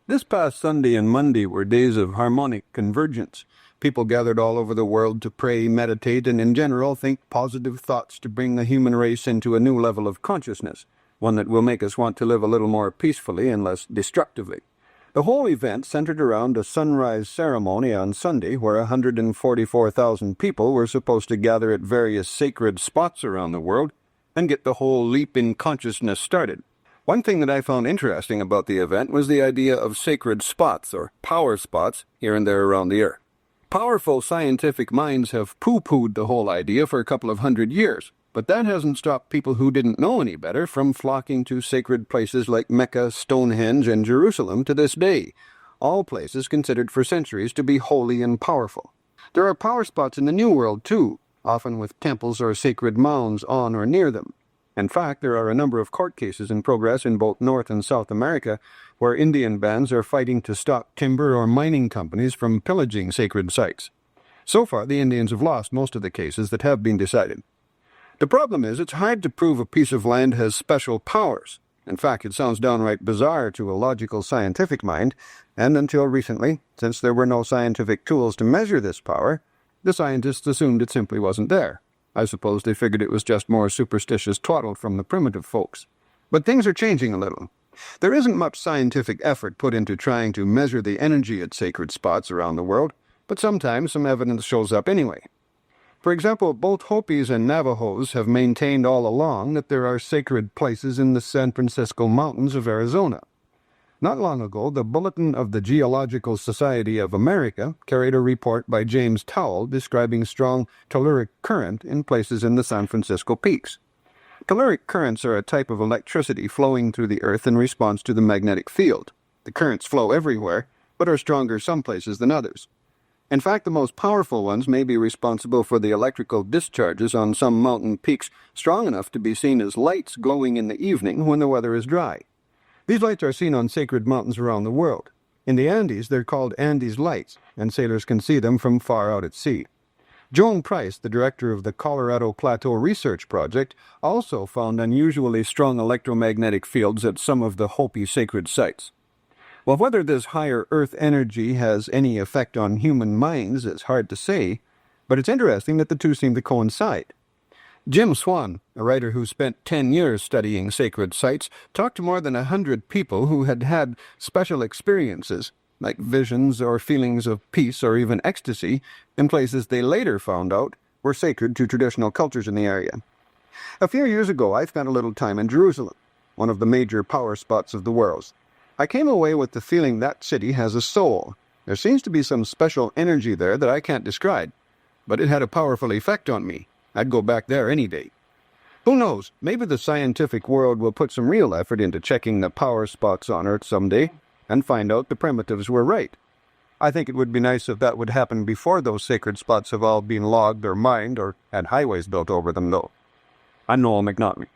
This past Sunday and Monday were days of harmonic convergence. People gathered all over the world to pray, meditate, and in general think positive thoughts to bring the human race into a new level of consciousness, one that will make us want to live a little more peacefully and less destructively. The whole event centered around a sunrise ceremony on Sunday where 144,000 people were supposed to gather at various sacred spots around the world and get the whole leap in consciousness started. One thing that I found interesting about the event was the idea of sacred spots, or power spots, here and there around the Earth. Powerful scientific minds have pooh-poohed the whole idea for a couple of 100 years, but that hasn't stopped people who didn't know any better from flocking to sacred places like Mecca, Stonehenge, and Jerusalem to this day, all places considered for centuries to be holy and powerful. There are power spots in the New World, too, often with temples or sacred mounds on or near them. In fact, there are a number of court cases in progress in both North and South America where Indian bands are fighting to stop timber or mining companies from pillaging sacred sites. So far, the Indians have lost most of the cases that have been decided. The problem is it's hard to prove a piece of land has special powers. In fact, it sounds downright bizarre to a logical scientific mind, and until recently, since there were no scientific tools to measure this power, the scientists assumed it simply wasn't there. I suppose they figured it was just more superstitious twaddle from the primitive folks. But things are changing a little. There isn't much scientific effort put into trying to measure the energy at sacred spots around the world, but sometimes some evidence shows up anyway. For example, both Hopis and Navajos have maintained all along that there are sacred places in the San Francisco Mountains of Arizona. Not long ago, the Bulletin of the Geological Society of America carried a report by James Towell describing strong telluric current in places in the San Francisco peaks. Telluric currents are a type of electricity flowing through the Earth in response to the magnetic field. The currents flow everywhere, but are stronger some places than others. In fact, the most powerful ones may be responsible for the electrical discharges on some mountain peaks strong enough to be seen as lights glowing in the evening when the weather is dry. These lights are seen on sacred mountains around the world. In the Andes, they're called Andes lights, and sailors can see them from far out at sea. Joan Price, the director of the Colorado Plateau Research Project, also found unusually strong electromagnetic fields at some of the Hopi sacred sites. Well, whether this higher Earth energy has any effect on human minds is hard to say, but it's interesting that the two seem to coincide. Jim Swan, a writer who spent 10 years studying sacred sites, talked to more than 100 people who had had special experiences, like visions or feelings of peace or even ecstasy, in places they later found out were sacred to traditional cultures in the area. A few years ago, I spent a little time in Jerusalem, one of the major power spots of the world. I came away with the feeling that city has a soul. There seems to be some special energy there that I can't describe, but it had a powerful effect on me. I'd go back there any day. Who knows, maybe the scientific world will put some real effort into checking the power spots on Earth someday and find out the primitives were right. I think it would be nice if that would happen before those sacred spots have all been logged or mined or had highways built over them, though. I'm Noel McNaughton.